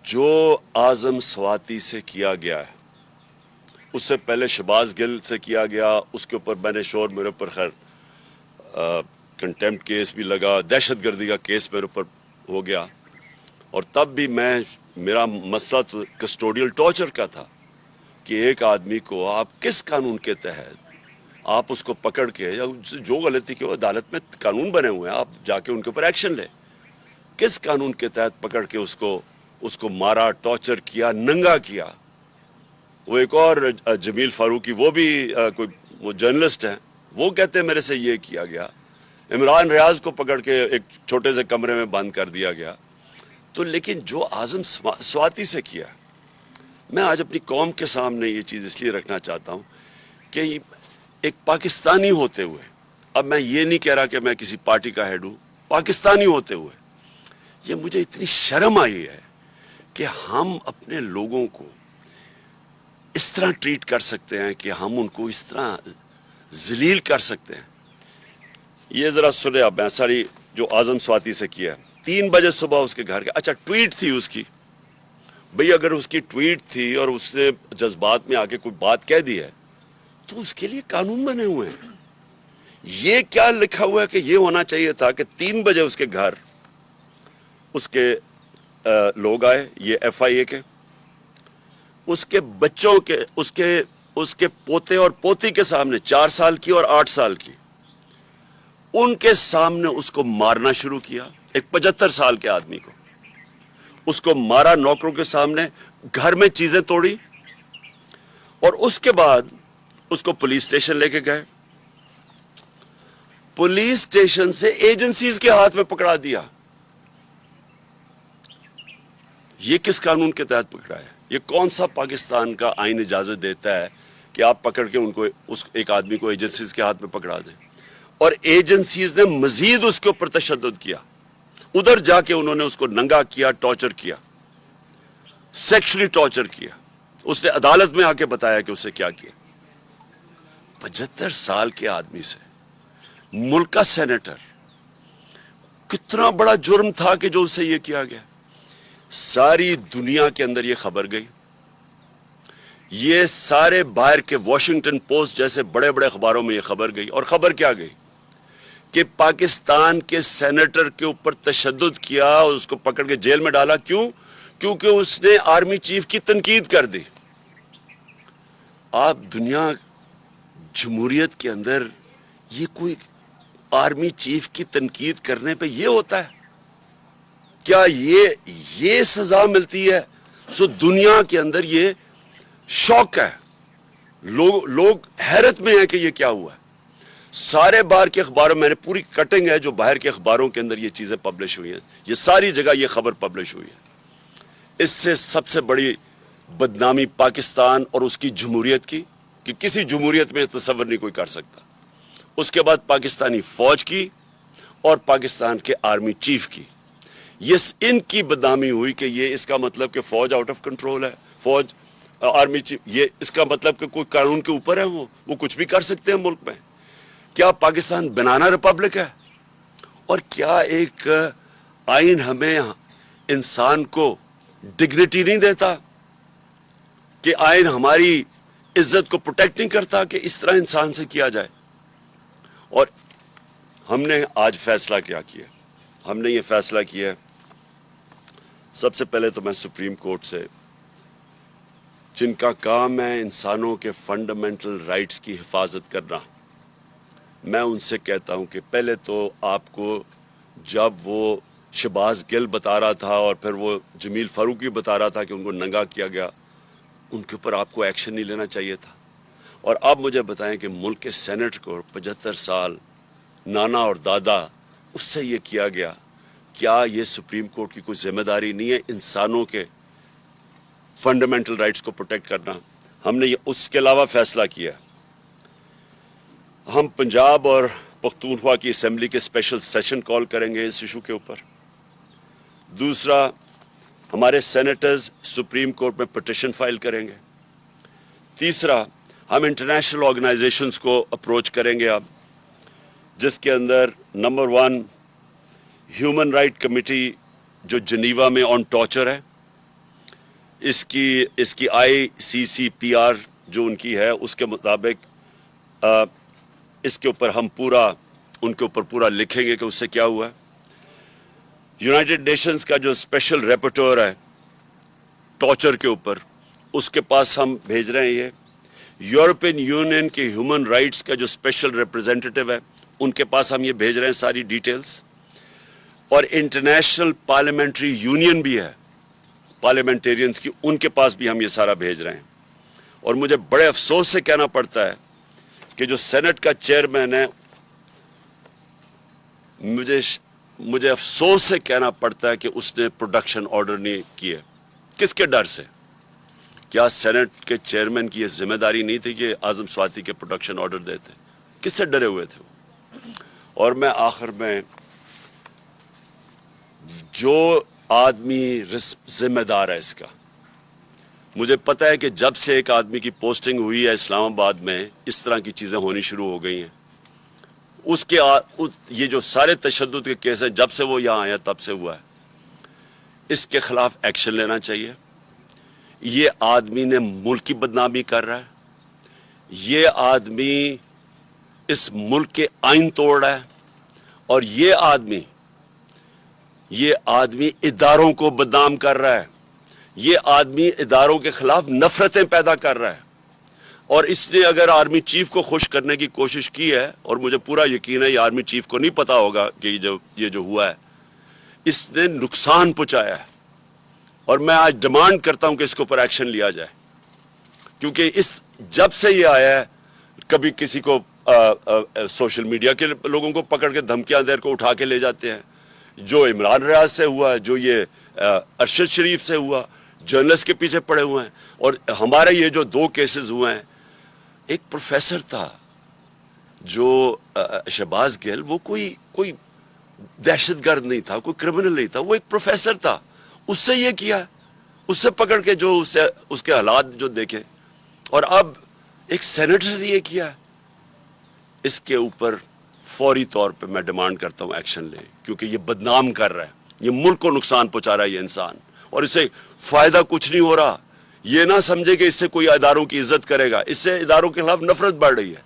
جو आज़म स्वाति से किया गया है, उससे पहले शहबाज गिल से किया गया, उसके ऊपर मैंने शोर, मेरे ऊपर खैर कंटेम्प्ट केस भी लगा, दहशतगर्दी का केस मेरे ऊपर हो गया, और तब भी मेरा मसला तो कस्टोडियल टॉर्चर का था कि एक आदमी को आप किस कानून के तहत आप उसको पकड़ के, या जो गलती की हो, अदालत में कानून बने हुए हैं, आप जाके उनके ऊपर एक्शन ले, किस कानून के तहत पकड़ के उसको मारा, टॉर्चर किया, नंगा किया। वो एक और जमील फारूकी, वो भी वो जर्नलिस्ट हैं, वो कहते हैं मेरे से ये किया गया। इमरान रियाज को पकड़ के एक छोटे से कमरे में बंद कर दिया गया। तो लेकिन जो आज़म स्वाति से किया, मैं आज अपनी कौम के सामने ये चीज़ इसलिए रखना चाहता हूँ कि एक पाकिस्तानी होते हुए, अब मैं ये नहीं कह रहा कि मैं किसी पार्टी का हेड हूँ, पाकिस्तानी होते हुए ये मुझे इतनी शर्म आई है कि हम अपने लोगों को इस तरह ट्रीट कर सकते हैं, कि हम उनको इस तरह जलील कर सकते हैं। ये ज़रा सुने आप, मैं सारी जो आज़म स्वाति से किया है, 3 बजे सुबह उसके घर के, अच्छा ट्वीट थी उसकी, भाई अगर उसकी ट्वीट थी और उसने जज्बात में आके कोई बात कह दी है तो उसके लिए कानून बने हुए हैं। ये क्या लिखा हुआ है कि ये होना चाहिए था कि 3 बजे उसके घर उसके लोग आए, ये FIA के, उसके बच्चों के, उसके पोते और पोती के सामने, 4 साल की और 8 साल की, उनके सामने उसको मारना शुरू किया। एक 75 साल के आदमी को उसको मारा, नौकरों के सामने, घर में चीजें तोड़ी, और उसके बाद उसको पुलिस स्टेशन लेके गए। पुलिस स्टेशन से एजेंसीज के हाथ में पकड़ा दिया। ये किस कानून के तहत पकड़ा है? ये कौन सा पाकिस्तान का आईन इजाजत देता है कि आप पकड़ के उनको, उस एक आदमी को एजेंसीज के हाथ में पकड़ा दें? और एजेंसीज ने मजीद उसके ऊपर तशद्दुद किया, उधर जाके उन्होंने उसको नंगा किया, टॉर्चर किया, सेक्सुअली टॉर्चर किया। उसने अदालत में आके बताया कि उससे क्या किया। 75 साल के आदमी से, मुल्क का सेनेटर, कितना बड़ा जुर्म था कि जो उससे ये किया गया। सारी दुनिया के अंदर ये खबर गई, ये सारे बाहर के वॉशिंगटन पोस्ट जैसे बड़े बड़े अखबारों में ये खबर गई। और खबर क्या गई कि पाकिस्तान के सेनेटर के ऊपर तशद्दुद किया, उसको पकड़ के जेल में डाला। क्यों? क्योंकि उसने आर्मी चीफ की तनकीद कर दी। आप दुनिया, जमहूरियत के अंदर ये कोई आर्मी चीफ की तनकीद करने पे ये होता है क्या? ये सजा मिलती है? सो दुनिया के अंदर ये शौक है, लोग हैरत में है कि ये क्या हुआ है। सारे बाहर के अखबारों, मैंने पूरी कटिंग है जो बाहर के अखबारों के अंदर ये चीजें पब्लिश हुई हैं, ये सारी जगह ये खबर पब्लिश हुई है। इससे सबसे बड़ी बदनामी पाकिस्तान और उसकी जमहूरियत की, कि किसी जमहूरियत में तसव्वुर नहीं कोई कर सकता। उसके बाद पाकिस्तानी फौज की और पाकिस्तान के आर्मी चीफ की, ये इनकी बदनामी हुई कि ये इसका मतलब कि फौज आउट ऑफ कंट्रोल है, फौज, आर्मी चीफ, ये इसका मतलब कि कोई कानून के ऊपर है, वो कुछ भी कर सकते हैं मुल्क में। क्या पाकिस्तान बनाना रिपब्लिक है? और क्या एक आइन हमें इंसान को डिग्निटी नहीं देता, कि आइन हमारी इज्जत को प्रोटेक्ट नहीं करता कि इस तरह इंसान से किया जाए? और हमने आज फैसला क्या किया? हमने ये फैसला किया, सबसे पहले तो मैं सुप्रीम कोर्ट से, जिनका काम है इंसानों के फंडामेंटल राइट्स की हिफाजत करना, मैं उनसे कहता हूं कि पहले तो आपको, जब वो शहबाज गिल बता रहा था और फिर वो जमील फारूकी बता रहा था कि उनको नंगा किया गया, उनके ऊपर आपको एक्शन नहीं लेना चाहिए था। और अब मुझे बताएं कि मुल्क के सेनेट को 75 साल, नाना और दादा, उससे ये किया गया, क्या ये सुप्रीम कोर्ट की कोई जिम्मेदारी नहीं है इंसानों के फंडामेंटल राइट्स को प्रोटेक्ट करना? हमने ये उसके अलावा फैसला किया, हम पंजाब और पख्तूनख्वा की असेंबली के स्पेशल सेशन कॉल करेंगे इस इशू के ऊपर। दूसरा, हमारे सेनेटर्स सुप्रीम कोर्ट में पिटीशन फाइल करेंगे। तीसरा, हम इंटरनेशनल ऑर्गेनाइजेशंस को अप्रोच करेंगे अब, जिसके अंदर नंबर 1 ह्यूमन राइट कमेटी जो जनीवा में ऑन टॉर्चर है, اس کی ICCPR جو ان کی ہے اس کے مطابق اس کے اوپر ہم ان کے اوپر پورا لکھیں گے کہ اس سے کیا ہوا ہے. یونائٹڈ نیشنز کا جو اسپیشل ریپورٹر ہے ٹارچر کے اوپر، اس کے پاس ہم بھیج رہے ہیں یہ. یورپین یونین کے ہیومن رائٹس کا جو اسپیشل ریپرزینٹیٹیو ہے ان کے پاس ہم یہ بھیج رہے ہیں ساری ڈیٹیلز. اور انٹرنیشنل پارلیمنٹری یونین بھی ہے پارلیمنٹیرینز کی، ان کے پاس بھی ہم یہ سارا بھیج رہے ہیں. اور مجھے بڑے افسوس سے کہنا پڑتا ہے کہ جو سینٹ کا چیئرمین ہے، مجھے افسوس سے کہنا پڑتا ہے کہ اس نے پروڈکشن آرڈر نہیں کیے. کس کے ڈر سے؟ کیا سینٹ کے چیئرمین کی یہ ذمہ داری نہیں تھی کہ اعظم سواتی کے پروڈکشن آرڈر دیتے؟ کس سے ڈرے ہوئے تھے وہ؟ اور میں آخر میں، جو آدمی ذمہ دار ہے اس کا، مجھے پتہ ہے کہ جب سے ایک آدمی کی پوسٹنگ ہوئی ہے اسلام آباد میں اس طرح کی چیزیں ہونی شروع ہو گئی ہیں. یہ جو سارے تشدد کے کیس ہیں جب سے وہ یہاں آیا تب سے ہوا ہے. اس کے خلاف ایکشن لینا چاہیے. یہ آدمی نے ملک کی بدنامی کر رہا ہے، یہ آدمی اس ملک کے آئین توڑ رہا ہے، اور یہ آدمی اداروں کو بدنام کر رہا ہے. یہ آدمی اداروں کے خلاف نفرتیں پیدا کر رہا ہے. اور اس نے اگر آرمی چیف کو خوش کرنے کی کوشش کی ہے، اور مجھے پورا یقین ہے یہ آرمی چیف کو نہیں پتا ہوگا کہ یہ جو ہوا ہے، اس نے نقصان پہنچایا ہے. اور میں آج ڈیمانڈ کرتا ہوں کہ اس کے اوپر ایکشن لیا جائے، کیونکہ جب سے یہ آیا ہے کبھی کسی کو سوشل میڈیا کے لوگوں کو پکڑ کے دھمکیاں دے کو اٹھا کے لے جاتے ہیں. جو عمران ریاض سے ہوا ہے، جو یہ ارشد شریف سے ہوا، جرنلسٹ کے پیچھے پڑے ہوئے ہیں. اور ہمارے یہ جو 2 کیسز ہوئے ہیں، ایک پروفیسر تھا جو شہباز گل، وہ کوئی دہشت گرد نہیں تھا، کوئی کرمنل نہیں تھا، وہ ایک پروفیسر تھا. اس سے یہ کیا، اس سے پکڑ کے جو اس کے حالات جو دیکھے. اور اب ایک سینیٹر سے یہ کیا. اس کے اوپر فوری طور پہ میں ڈیمانڈ کرتا ہوں ایکشن لیں، کیونکہ یہ بدنام کر رہا ہے، یہ ملک کو نقصان پہنچا رہا ہے یہ انسان، اور اس سے فائدہ کچھ نہیں ہو رہا. یہ نہ سمجھے کہ اس سے کوئی اداروں کی عزت کرے گا، اس سے اداروں کے خلاف نفرت بڑھ رہی ہے.